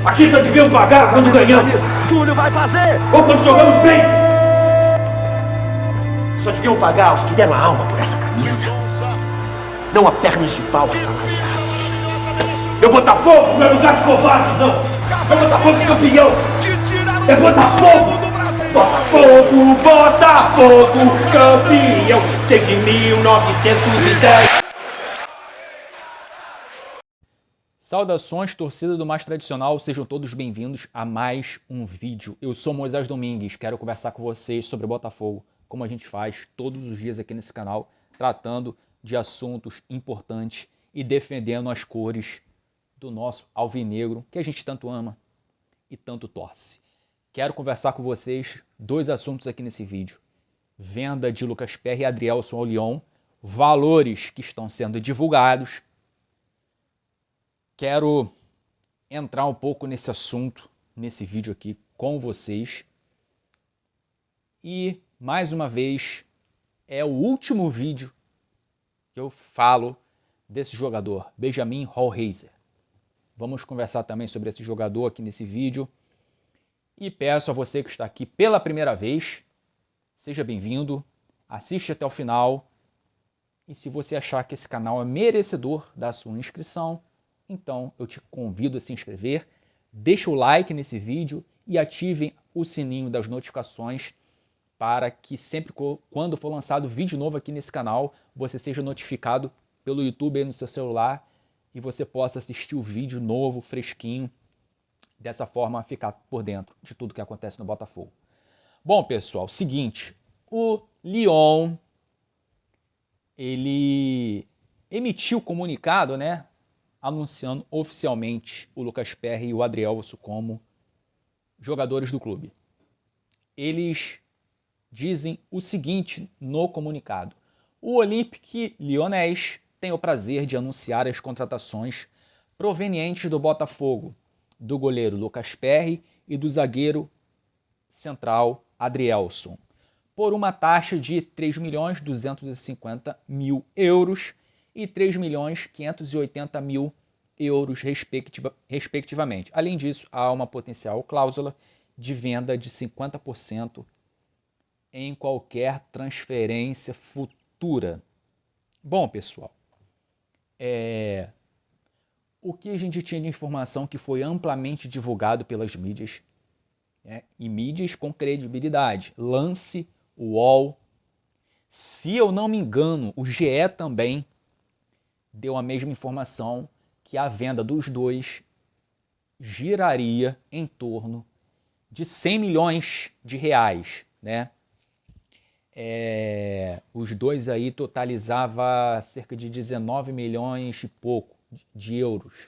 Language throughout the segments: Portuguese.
Aqui só deviam pagar quando ganhamos. Túlio vai fazer! Ou quando jogamos bem. Só deviam pagar os que deram a alma por essa camisa. Não a pernas de pau assalariados. Meu Botafogo não é lugar de covardes, não. Meu Botafogo é campeão. É Botafogo. Botafogo, Botafogo, campeão desde 1910. Saudações, torcida do mais tradicional, sejam todos bem-vindos a mais um vídeo. Eu sou Moisés Domingues, quero conversar com vocês sobre o Botafogo, como a gente faz todos os dias aqui nesse canal, tratando de assuntos importantes e defendendo as cores do nosso alvinegro, que a gente tanto ama e tanto torce. Quero conversar com vocês dois assuntos aqui nesse vídeo. Venda de Lucas Perry e Adrielson ao Lyon, valores que estão sendo divulgados. Quero entrar um pouco nesse assunto, nesse vídeo aqui com vocês. E, mais uma vez, é o último vídeo que eu falo desse jogador, Benjamin Hollheiser. Vamos conversar também sobre esse jogador aqui nesse vídeo. E peço a você que está aqui pela primeira vez, seja bem-vindo, assiste até o final. E se você achar que esse canal é merecedor da sua inscrição, então eu te convido a se inscrever, deixa o like nesse vídeo e ativem o sininho das notificações para que sempre quando for lançado vídeo novo aqui nesse canal, você seja notificado pelo YouTube aí no seu celular e você possa assistir o vídeo novo, fresquinho, dessa forma ficar por dentro de tudo que acontece no Botafogo. Bom, pessoal, seguinte, o Lyon, ele emitiu comunicado, né, anunciando oficialmente o Lucas Perry e o Adrielson como jogadores do clube. Eles dizem o seguinte no comunicado: o Olympique Lyonnais tem o prazer de anunciar as contratações provenientes do Botafogo, do goleiro Lucas Perry e do zagueiro central Adrielson, por uma taxa de 3.250.000 euros e 3.580.000 euros, respectivamente. Além disso, há uma potencial cláusula de venda de 50% em qualquer transferência futura. Bom, pessoal, o que a gente tinha de informação que foi amplamente divulgado pelas mídias, e mídias com credibilidade, Lance, UOL, se eu não me engano, o GE também deu a mesma informação, que a venda dos dois giraria em torno de 100 milhões de reais, né? Os dois aí totalizava cerca de 19 milhões e pouco de euros.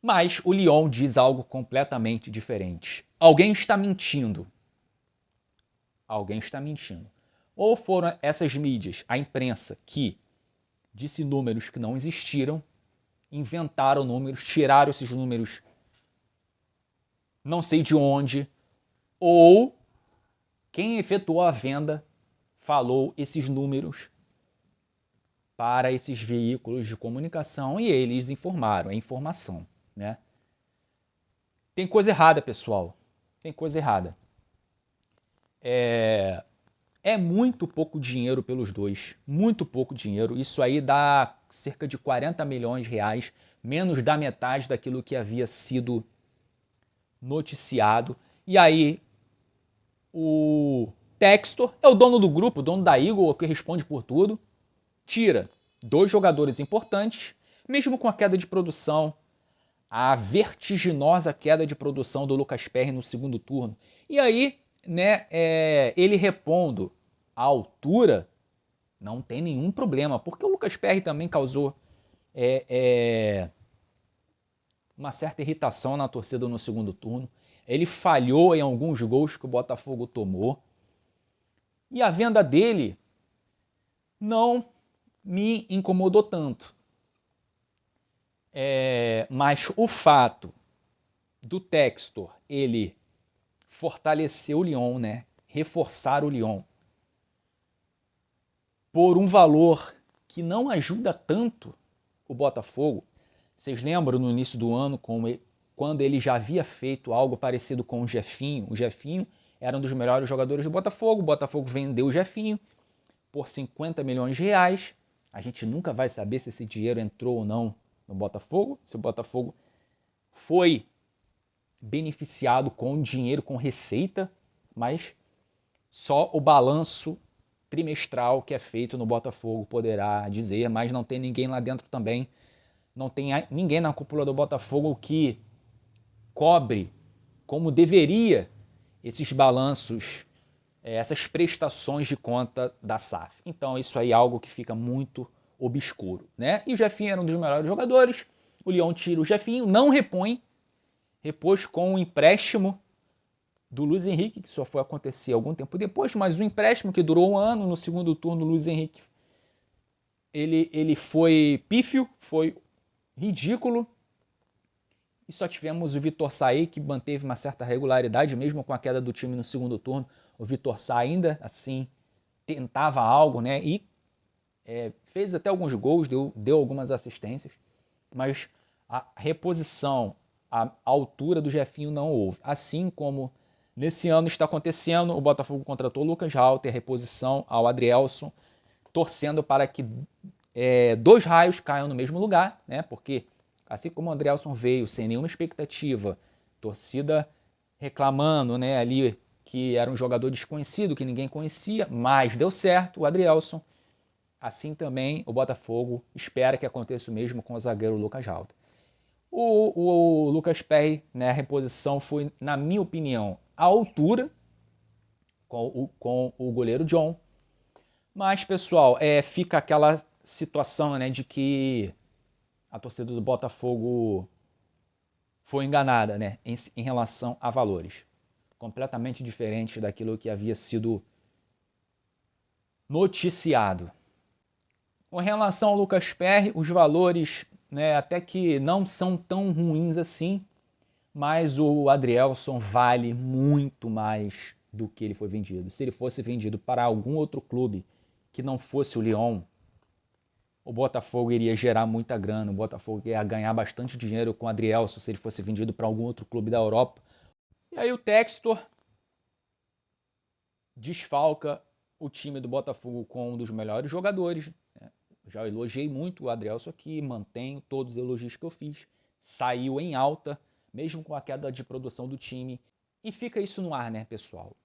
Mas o Lyon diz algo completamente diferente. Alguém está mentindo. Alguém está mentindo. Ou foram essas mídias, a imprensa, que disse números que não existiram, inventaram números, tiraram esses números não sei de onde, ou quem efetuou a venda falou esses números para esses veículos de comunicação e eles informaram, é informação, né? Tem coisa errada, pessoal, tem coisa errada. É muito pouco dinheiro pelos dois, muito pouco dinheiro. Isso aí dá cerca de 40 milhões de reais, menos da metade daquilo que havia sido noticiado. E aí o Textor é o dono do grupo, o dono da Eagle, que responde por tudo, tira dois jogadores importantes, mesmo com a queda de produção, a vertiginosa queda de produção do Lucas Perry no segundo turno. E aí, né, ele repondo à altura, não tem nenhum problema, porque o Lucas Perry também causou uma certa irritação na torcida no segundo turno. Ele falhou em alguns gols que o Botafogo tomou. E a venda dele não me incomodou tanto. Mas o fato do Textor, ele fortalecer o Lyon, né? Reforçar o Lyon por um valor que não ajuda tanto o Botafogo. Vocês lembram no início do ano, quando ele já havia feito algo parecido com o Jefinho. O Jefinho era um dos melhores jogadores do Botafogo. O Botafogo vendeu o Jefinho por 50 milhões de reais. A gente nunca vai saber se esse dinheiro entrou ou não no Botafogo, se o Botafogo foi beneficiado com dinheiro, com receita, mas só o balanço trimestral que é feito no Botafogo poderá dizer, mas não tem ninguém lá dentro também, não tem ninguém na cúpula do Botafogo que cobre como deveria esses balanços, essas prestações de conta da SAF. Então isso aí é algo que fica muito obscuro, né? E o Jefinho era um dos melhores jogadores, o Lyon tira o Jefinho, não repõe, repôs com o empréstimo do Luiz Henrique, que só foi acontecer algum tempo depois, mas o empréstimo que durou um ano, no segundo turno, o Luiz Henrique, ele foi pífio, foi ridículo, e só tivemos o Vitor Sá, que manteve uma certa regularidade, mesmo com a queda do time no segundo turno. O Vitor Sá ainda assim tentava algo, né? E fez até alguns gols, deu algumas assistências, mas a reposição à altura do Jefinho não houve. Assim como nesse ano está acontecendo, o Botafogo contratou o Lucas Halter, a reposição ao Adrielson, torcendo para que dois raios caiam no mesmo lugar, né? Porque assim como o Adrielson veio sem nenhuma expectativa, torcida reclamando, né, ali que era um jogador desconhecido, que ninguém conhecia, mas deu certo o Adrielson. Assim também o Botafogo espera que aconteça o mesmo com o zagueiro Lucas Halter. O Lucas Perry, né, a reposição foi, na minha opinião, à altura com o goleiro John. Mas, pessoal, fica aquela situação, né, de que a torcida do Botafogo foi enganada, né, em relação a valores. Completamente diferente daquilo que havia sido noticiado. Com relação ao Lucas Perry, os valores, né, até que não são tão ruins assim, mas o Adrielson vale muito mais do que ele foi vendido. Se ele fosse vendido para algum outro clube que não fosse o Lyon, o Botafogo iria gerar muita grana, o Botafogo ia ganhar bastante dinheiro com o Adrielson se ele fosse vendido para algum outro clube da Europa. E aí o Textor desfalca o time do Botafogo com um dos melhores jogadores. Já elogiei muito o Adrielson aqui, mantenho todos os elogios que eu fiz. Saiu em alta, mesmo com a queda de produção do time. E fica isso no ar, né, pessoal?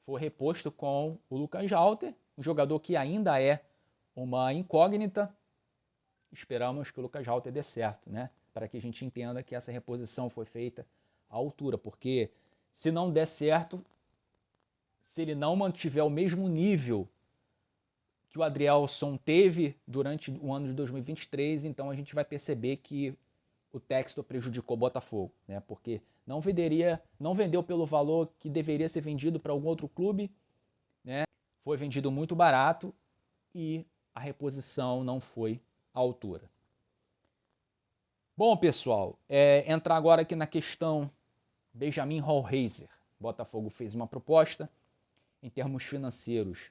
Foi reposto com o Lucas Halter, um jogador que ainda é uma incógnita. Esperamos que o Lucas Halter dê certo, né? Para que a gente entenda que essa reposição foi feita à altura. Porque se não der certo, se ele não mantiver o mesmo nível que o Adrielson teve durante o ano de 2023, então a gente vai perceber que o Textor prejudicou o Botafogo, né? Porque não vendeu pelo valor que deveria ser vendido para algum outro clube, né? Foi vendido muito barato e a reposição não foi à altura. Bom, pessoal, entrar agora aqui na questão Benjamin Hollheiser. O Botafogo fez uma proposta em termos financeiros.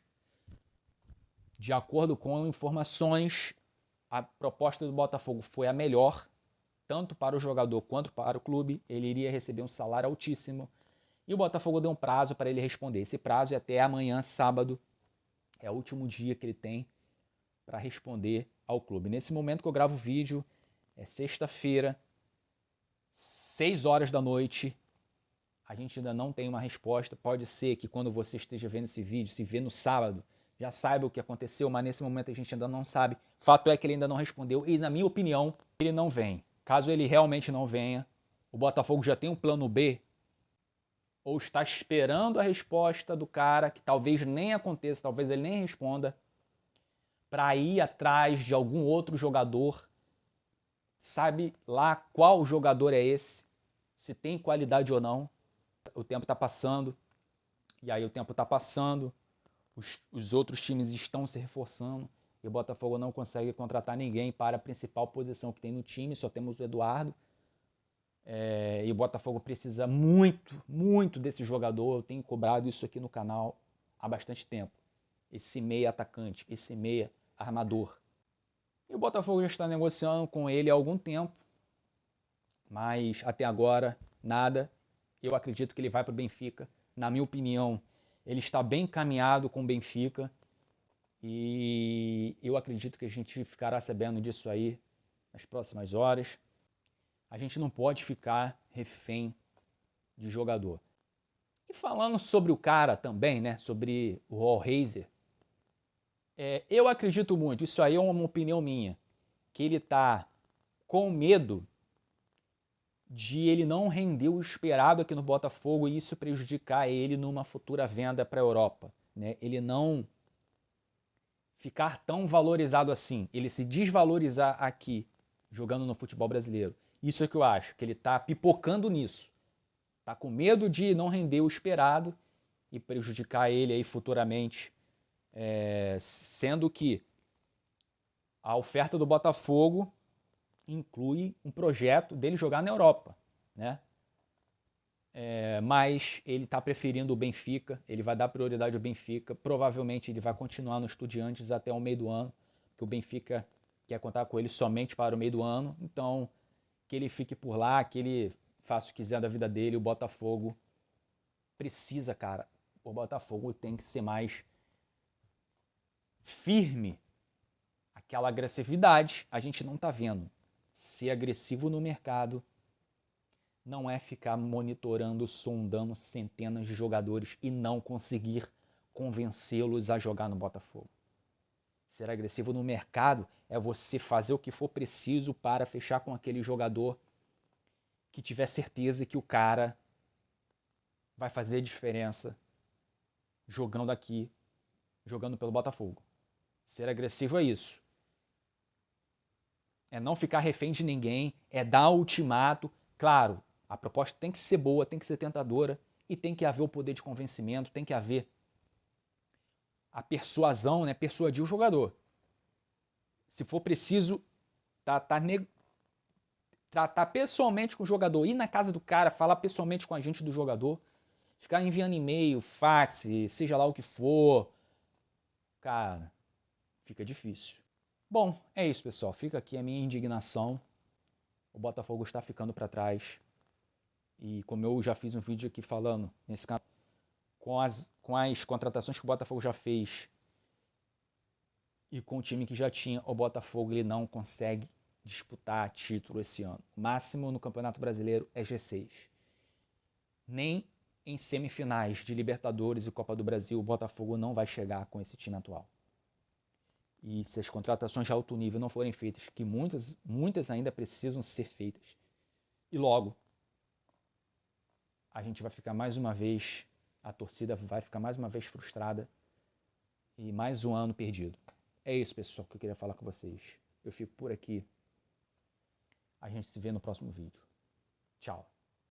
De acordo com informações, a proposta do Botafogo foi a melhor, tanto para o jogador quanto para o clube. Ele iria receber um salário altíssimo e o Botafogo deu um prazo para ele responder. Esse prazo é até amanhã, sábado, é o último dia que ele tem para responder ao clube. Nesse momento que eu gravo o vídeo, é sexta-feira, 6 horas da noite, a gente ainda não tem uma resposta. Pode ser que quando você esteja vendo esse vídeo, se vê no sábado, já saiba o que aconteceu, mas nesse momento a gente ainda não sabe. Fato é que ele ainda não respondeu e, na minha opinião, ele não vem. Caso ele realmente não venha, o Botafogo já tem um plano B ou está esperando a resposta do cara, que talvez nem aconteça, talvez ele nem responda, para ir atrás de algum outro jogador. Sabe lá qual jogador é esse, se tem qualidade ou não. O tempo está passando, e aí o tempo está passando, os outros times estão se reforçando e o Botafogo não consegue contratar ninguém para a principal posição que tem no time, só temos o Eduardo. E o Botafogo precisa muito, muito desse jogador. Eu tenho cobrado isso aqui no canal há bastante tempo. Esse meia atacante, esse meia armador. E o Botafogo já está negociando com ele há algum tempo, mas até agora nada. Eu acredito que ele vai para o Benfica. Na minha opinião, ele está bem encaminhado com o Benfica e eu acredito que a gente ficará sabendo disso aí nas próximas horas. A gente não pode ficar refém de jogador. E falando sobre o cara também, né, sobre o Hallraiser, eu acredito muito, isso aí é uma opinião minha, que ele está com medo de ele não render o esperado aqui no Botafogo e isso prejudicar ele numa futura venda para a Europa, né? Ele não ficar tão valorizado assim, ele se desvalorizar aqui, jogando no futebol brasileiro. Isso é que eu acho, que ele está pipocando nisso. Está com medo de não render o esperado e prejudicar ele aí futuramente, sendo que a oferta do Botafogo inclui um projeto dele jogar na Europa, né? Mas ele está preferindo o Benfica, ele vai dar prioridade ao Benfica, provavelmente ele vai continuar no Estudiantes até o meio do ano, que o Benfica quer contar com ele somente para o meio do ano, então que ele fique por lá, que ele faça o que quiser da vida dele, o Botafogo precisa, cara, o Botafogo tem que ser mais firme, aquela agressividade a gente não está vendo. Ser agressivo no mercado não é ficar monitorando, sondando centenas de jogadores e não conseguir convencê-los a jogar no Botafogo. Ser agressivo no mercado é você fazer o que for preciso para fechar com aquele jogador que tiver certeza que o cara vai fazer diferença jogando aqui, jogando pelo Botafogo. Ser agressivo é isso. É não ficar refém de ninguém, é dar ultimato. Claro, a proposta tem que ser boa, tem que ser tentadora e tem que haver o poder de convencimento, tem que haver a persuasão, né? Persuadir o jogador. Se for preciso, tratar pessoalmente com o jogador, ir na casa do cara, falar pessoalmente com a gente do jogador, ficar enviando e-mail, fax, seja lá o que for, cara, fica difícil. Bom, é isso, pessoal. Fica aqui a minha indignação. O Botafogo está ficando para trás. E como eu já fiz um vídeo aqui falando nesse canal, com as contratações que o Botafogo já fez e com o time que já tinha, o Botafogo ele não consegue disputar título esse ano. O máximo no Campeonato Brasileiro é G6. Nem em semifinais de Libertadores e Copa do Brasil o Botafogo não vai chegar com esse time atual. E se as contratações de alto nível não forem feitas, que muitas ainda precisam ser feitas, e logo a gente vai ficar mais uma vez, a torcida vai ficar mais uma vez frustrada e mais um ano perdido. É isso, pessoal, que eu queria falar com vocês. Eu fico por aqui. A gente se vê no próximo vídeo. Tchau.